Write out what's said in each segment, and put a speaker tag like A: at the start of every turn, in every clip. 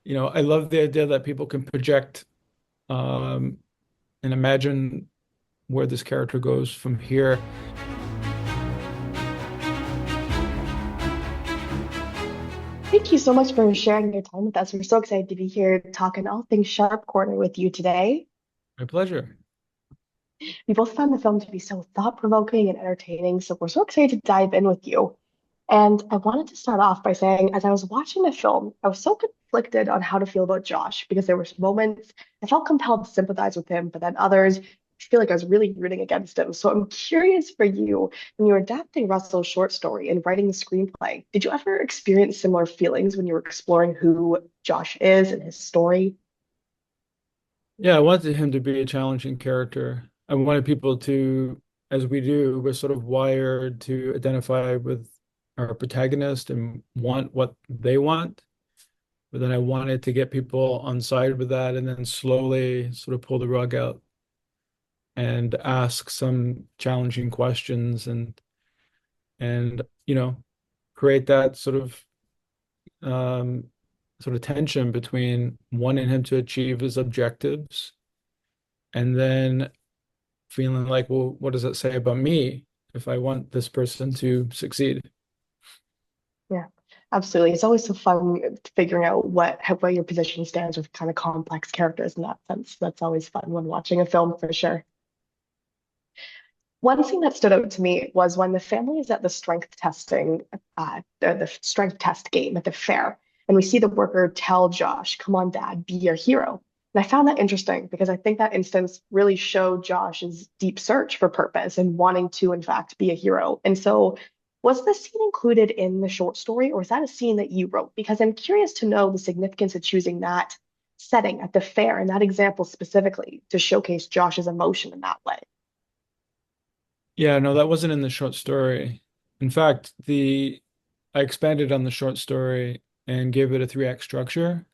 A: I love the idea that people can project um, and imagine where this character goes from here.
B: Thank you so much for sharing your time with us. We're so excited to be here talking all things Sharp Corner with you today.
A: My pleasure.
B: We both found the film to be so thought-provoking and entertaining, so we're so excited to dive in with you. And I wanted to start off by saying, as I was watching the film, I was so conflicted on how to feel about Josh because there were moments I felt compelled to sympathize with him, but then others, I feel like I was really rooting against him. So I'm curious for you, when you were adapting Russell's short story and writing the screenplay, did you ever experience similar feelings when you were exploring who Josh is and his story?
A: Yeah, I wanted him to be a challenging character. I wanted people to, as we do, we're sort of wired to identify with our protagonist and want what they want. But then I wanted to get people on side with that and then slowly sort of pull the rug out and ask some challenging questions and create that um sort of tension between wanting him to achieve his objectives and then feeling like, well, what does it say about me if I want this person to succeed?
B: Yeah, absolutely. It's always so fun figuring out where your position stands with kind of complex characters in that sense. That's always fun when watching a film for sure. One thing that stood out to me was when the family is at the strength test game at the fair, and we see the worker tell Josh, "Come on, Dad, be your hero." And I found that interesting because I think that instance really showed Josh's deep search for purpose and wanting to, in fact, be a hero. And so, was this scene included in the short story, or is that a scene that you wrote? Because I'm curious to know the significance of choosing that setting at the fair and that example specifically to showcase Josh's emotion in that way.
A: Yeah, no, that wasn't in the short story. In fact, the I expanded on the short story and gave it a three-act structure.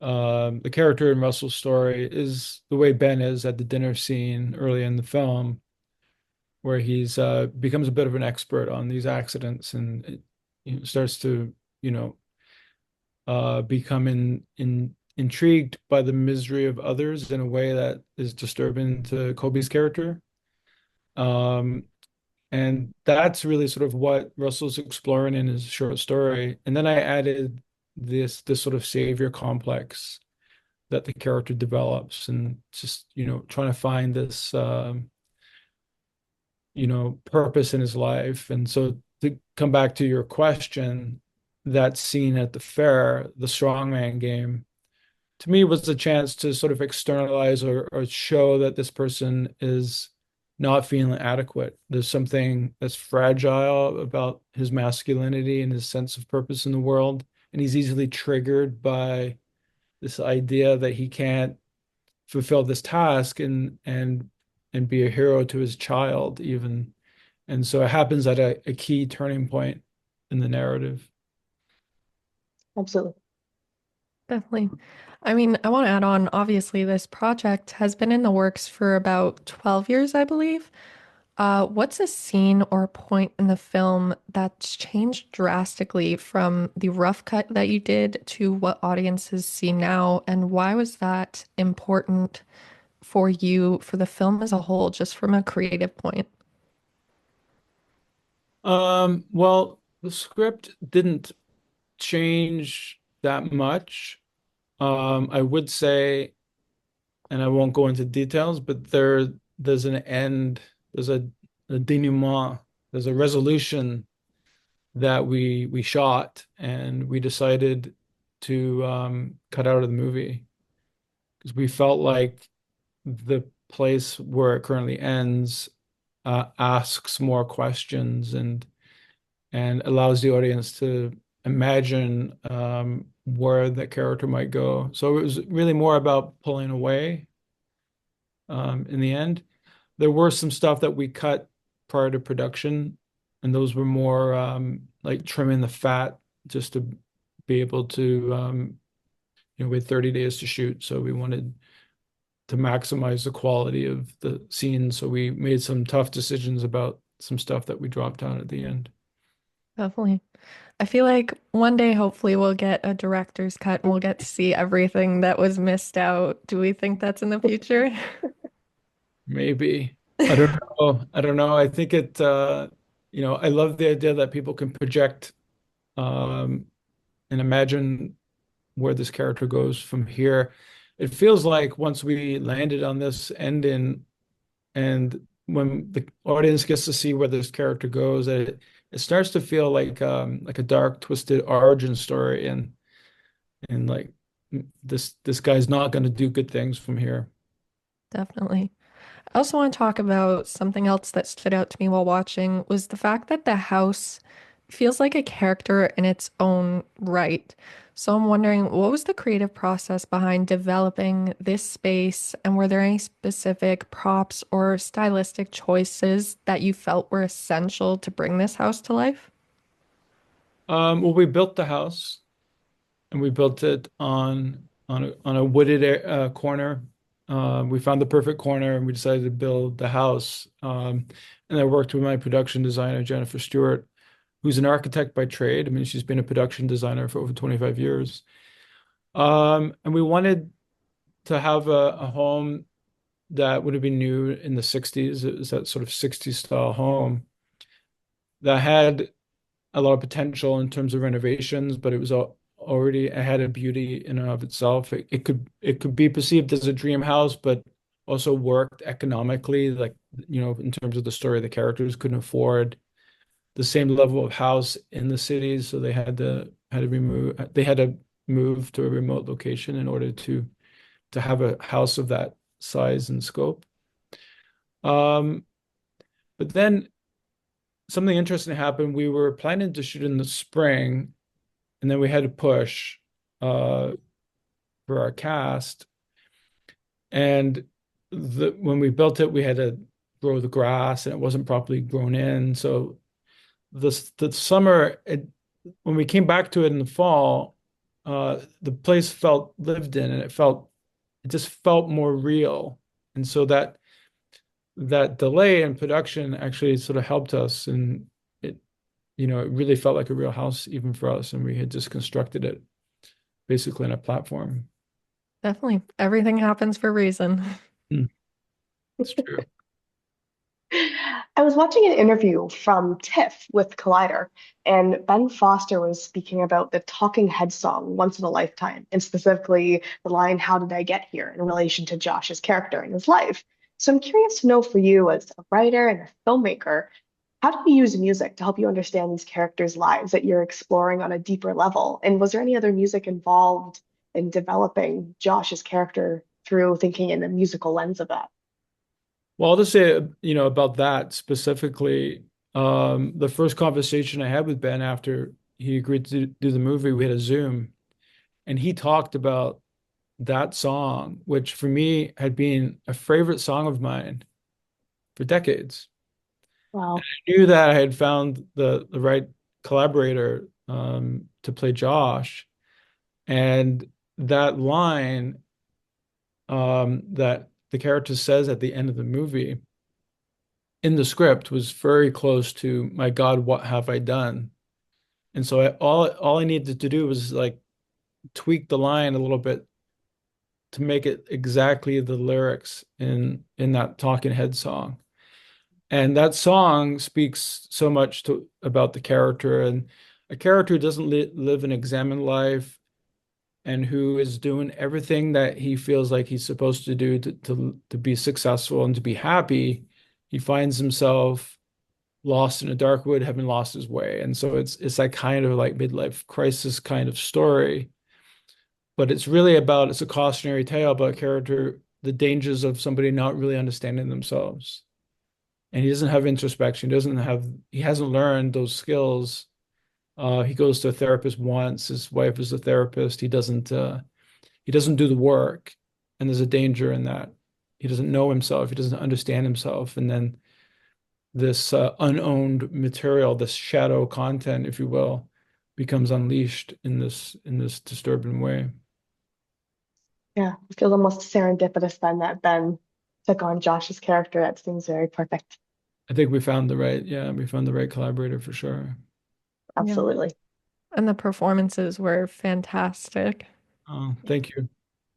A: The character in Russell's story is the way Ben is at the dinner scene early in the film, where he's becomes a bit of an expert on these accidents and starts to, you know, become intrigued by the misery of others in a way that is disturbing to Kobe's character. Um, and that's really sort of what Russell's exploring in his short story. And then I added this sort of savior complex that the character develops and just, trying to find this purpose in his life. And so to come back to your question, that scene at the fair, the strongman game, to me was a chance to sort of externalize or show that this person is not feeling adequate. There's something that's fragile about his masculinity and his sense of purpose in the world. And he's easily triggered by this idea that he can't fulfill this task and be a hero to his child even. And so it happens at a key turning point in the narrative.
B: Absolutely.
C: Definitely. I mean, I want to add on, obviously, this project has been in the works for about 12 years, I believe. What's a scene or a point in the film that's changed drastically from the rough cut that you did to what audiences see now? And why was that important for you, for the film as a whole, just from a creative point?
A: Well, the script didn't change that much. I would say, and I won't go into details, but there's an end, there's a denouement, there's a resolution that we shot, and we decided to cut out of the movie because we felt like the place where it currently ends asks more questions and allows the audience to imagine where the character might go. So it was really more about pulling away in the end. There were some stuff that we cut prior to production, and those were more like trimming the fat just to be able to, we had 30 days to shoot, so we wanted to maximize the quality of the scene. So we made some tough decisions about some stuff that we dropped out at the end.
C: Definitely. I feel like one day, hopefully, we'll get a director's cut and we'll get to see everything that was missed out. Do we think that's in the future?
A: Maybe. I don't know. I don't know. I think I love the idea that people can project um, and imagine where this character goes from here. It feels like once we landed on this ending, and when the audience gets to see where this character goes, it starts to feel like a dark, twisted origin story, and like this guy's not going to do good things from here.
C: Definitely. I also want to talk about something else that stood out to me while watching was the fact that the house feels like a character in its own right. So I'm wondering, what was the creative process behind developing this space, and were there any specific props or stylistic choices that you felt were essential to bring this house to life?
A: Well, we built the house, and we built it on a wooded corner. We found the perfect corner, and we decided to build the house. And I worked with my production designer, Jennifer Stewart, who's an architect by trade. I mean, she's been a production designer for over 25 years. And we wanted to have a home that would have been new in the 60s. It was that sort of 60s style home that had a lot of potential in terms of renovations, but it was already it had a beauty in and of itself. It could be perceived as a dream house, but also worked economically, like in terms of the story, the characters couldn't afford the same level of house in the cities, so they had to move to a remote location in order to have a house of that size and scope. Um, but then something interesting happened. We were planning to shoot in the spring, and then we had to push uh, for our cast. And when we built it, we had to grow the grass, and it wasn't properly grown in. So the summer, when we came back to it in the fall, the place felt lived in, and it just felt more real. And so that delay in production actually sort of helped us, and it really felt like a real house even for us, and we had just constructed it basically in a platform.
C: Definitely. Everything happens for a reason.
A: Mm, it's true.
B: I was watching an interview from TIFF with Collider, and Ben Foster was speaking about the Talking Head song Once in a Lifetime, and specifically the line, "How did I get here?" in relation to Josh's character in his life. So I'm curious to know for you as a writer and a filmmaker, how do you use music to help you understand these characters' lives that you're exploring on a deeper level? And was there any other music involved in developing Josh's character through thinking in the musical lens of that?
A: Well, I'll just say, about that specifically, the first conversation I had with Ben after he agreed to do the movie, we had a Zoom, and he talked about that song, which for me had been a favorite song of mine for decades.
B: Wow.
A: I knew that I had found the right collaborator to play Josh, and that line that the character says at the end of the movie in the script was very close to "My God, what have I done?" And so all I needed to do was like tweak the line a little bit to make it exactly the lyrics in that Talking Head song. And that song speaks so much to about the character, and a character who doesn't live an examined life, and who is doing everything that he feels like he's supposed to do to be successful and to be happy. He finds himself lost in a dark wood, having lost his way. And so it's that kind of like midlife crisis kind of story. But it's a cautionary tale about a character, the dangers of somebody not really understanding themselves. And he doesn't have introspection. He hasn't learned those skills. He goes to a therapist once. His wife is a therapist. He doesn't do the work. And there's a danger in that. He doesn't know himself. He doesn't understand himself. And then this unowned material, this shadow content, if you will, becomes unleashed in this disturbing way.
B: Yeah, it feels almost serendipitous then that Ben took on Josh's character. That seems very perfect.
A: I think we found the right collaborator for sure.
C: Yeah.
B: Absolutely.
C: And the performances were fantastic.
A: Oh, thank you.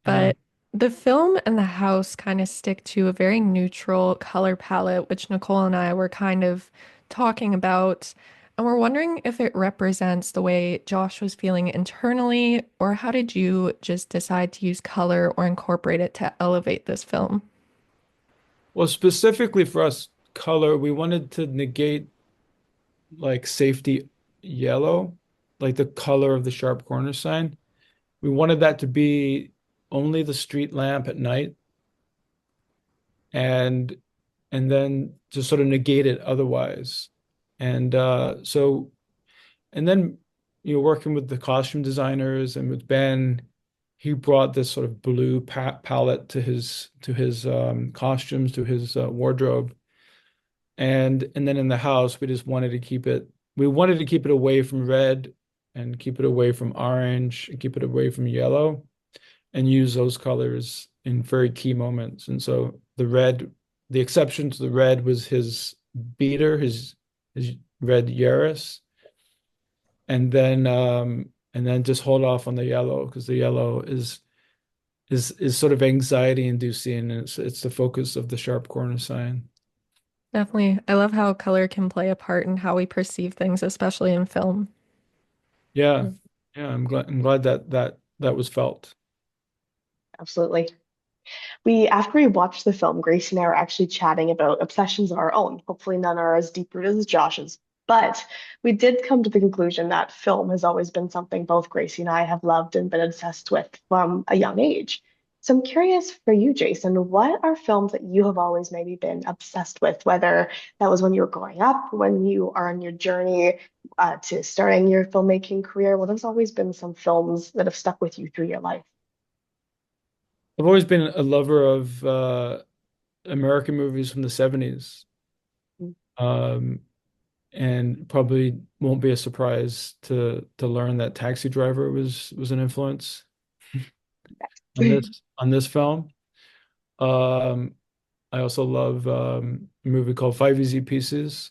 A: Yeah.
C: But the film and the house kind of stick to a very neutral color palette, which Nicole and I were kind of talking about. And we're wondering if it represents the way Josh was feeling internally, or how did you just decide to use color or incorporate it to elevate this film?
A: Well, specifically for us, color, we wanted to negate like safety yellow, like the color of the sharp corner sign. We wanted that to be only the street lamp at night and and then to sort of negate it otherwise. And so and then working with the costume designers and with Ben, he brought this sort of blue palette to his costumes, to his wardrobe. And then in the house, we just wanted to keep it, we wanted to keep it away from red and keep it away from orange and keep it away from yellow and use those colors in very key moments. And so the exception to the red was his beater, his red Yaris, and then just hold off on the yellow because the yellow is sort of anxiety inducing and it's the focus of the sharp corner sign.
C: Definitely. I love how color can play a part in how we perceive things, especially in film.
A: Yeah. Yeah, I'm glad that that was felt.
B: Absolutely. After we watched the film, Gracie and I were actually chatting about obsessions of our own. Hopefully, none are as deep rooted as Josh's. But we did come to the conclusion that film has always been something both Gracie and I have loved and been obsessed with from a young age. So I'm curious for you, Jason, what are films that you have always maybe been obsessed with, whether that was when you were growing up, when you are on your journey to starting your filmmaking career? What has always been some films that have stuck with you through your life?
A: I've always been a lover of American movies from the 70s. Um, and probably won't be a surprise to learn that Taxi Driver was an influence on this film. Um, I also love a movie called Five Easy Pieces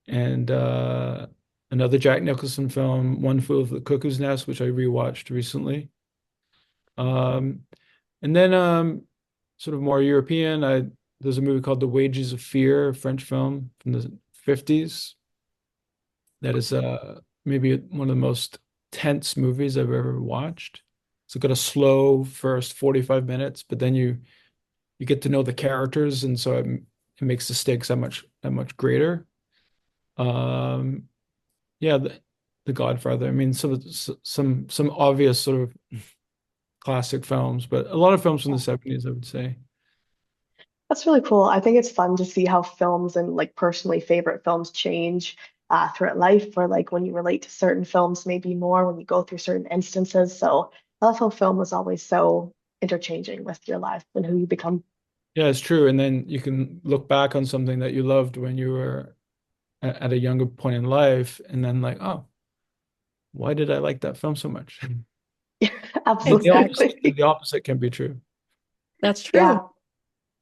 A: and another Jack Nicholson film, One Flew Over the Cuckoo's Nest, which I rewatched recently. Um, and then sort of more European, there's a movie called The Wages of Fear, a French film from the 50s that is maybe one of the most tense movies I've ever watched. It's got a slow first 45 minutes, but then you get to know the characters, and so it makes the stakes that much greater. Um, yeah, the Godfather. I mean, some obvious sort of classic films, but a lot of films from the 70s, I would say.
B: That's really cool. I think it's fun to see how films and like personally favorite films change throughout life, or like when you relate to certain films, maybe more when you go through certain instances. So I love how film was always so interchanging with your life and who you become.
A: Yeah, it's true. And then you can look back on something that you loved when you were at a younger point in life, and then like, oh, why did I like that film so much?
B: Absolutely.
A: The opposite can be true.
C: That's true.
B: Yeah.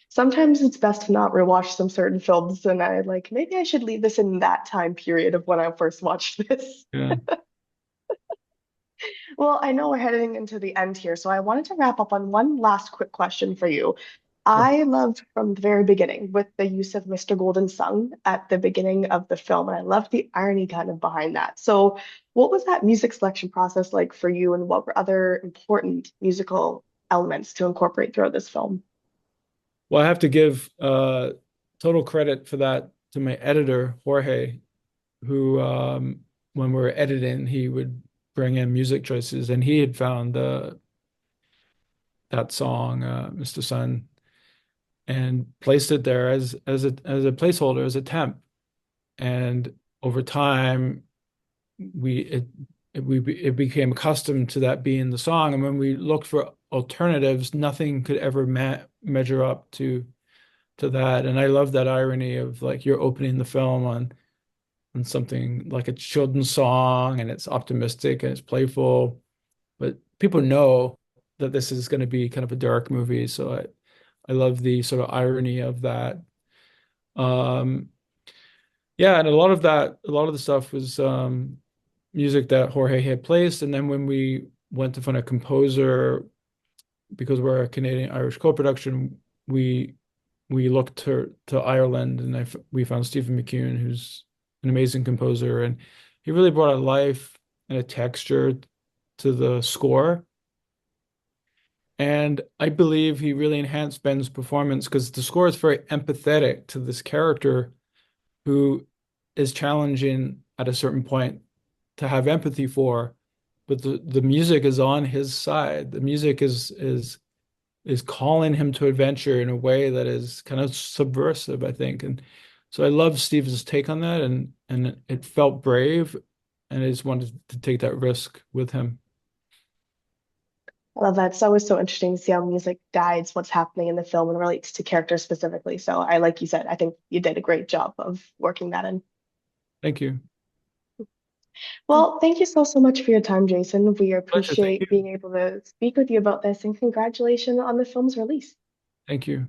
B: Sometimes it's best to not rewatch some certain films, and I like maybe I should leave this in that time period of when I first watched this.
A: Yeah,
B: Well, I know we're heading into the end here, so I wanted to wrap up on one last quick question for you.
A: sure.
B: I loved from the very beginning with the use of Mr. Golden Sun at the beginning of the film, and I loved the irony kind of behind that. So, what was that music selection process like for you, and what were other important musical elements to incorporate throughout this film?
A: Well, I have to give total credit for that to my editor, Jorge, who when we were editing, he would bring in music choices, and he had found that song, Mr. Sun, and placed it there as a placeholder, as a temp. And over time, we it it became accustomed to that being the song. And when we looked for alternatives, nothing could ever measure up to that. And I love that irony of like you're opening the film on something like a children's song, and it's optimistic and it's playful, but people know that this is going to be kind of a dark movie. So I love the sort of irony of that. Um, yeah, and a lot of the stuff was music that Jorge had placed. And then when we went to find a composer, because we're a Canadian Irish co-production, we looked to Ireland, and we found Stephen McCune, who's an amazing composer, and he really brought a life and a texture to the score. And I believe he really enhanced Ben's performance because the score is very empathetic to this character who is challenging at a certain point to have empathy for, but the music is on his side. The music is calling him to adventure in a way that is kind of subversive, I think. And so I love Steven's take on that, and it felt brave, and I just wanted to take that risk with him.
B: I love that. It's always so interesting to see how music guides what's happening in the film and relates to characters specifically. So I, like you said, I think you did a great job of working that in.
A: Thank you.
B: Well, thank you so much for your time, Jason. We
A: Pleasure. Thank
B: appreciate
A: you.
B: being able to speak with you about this and congratulations on the film's release.
A: Thank you.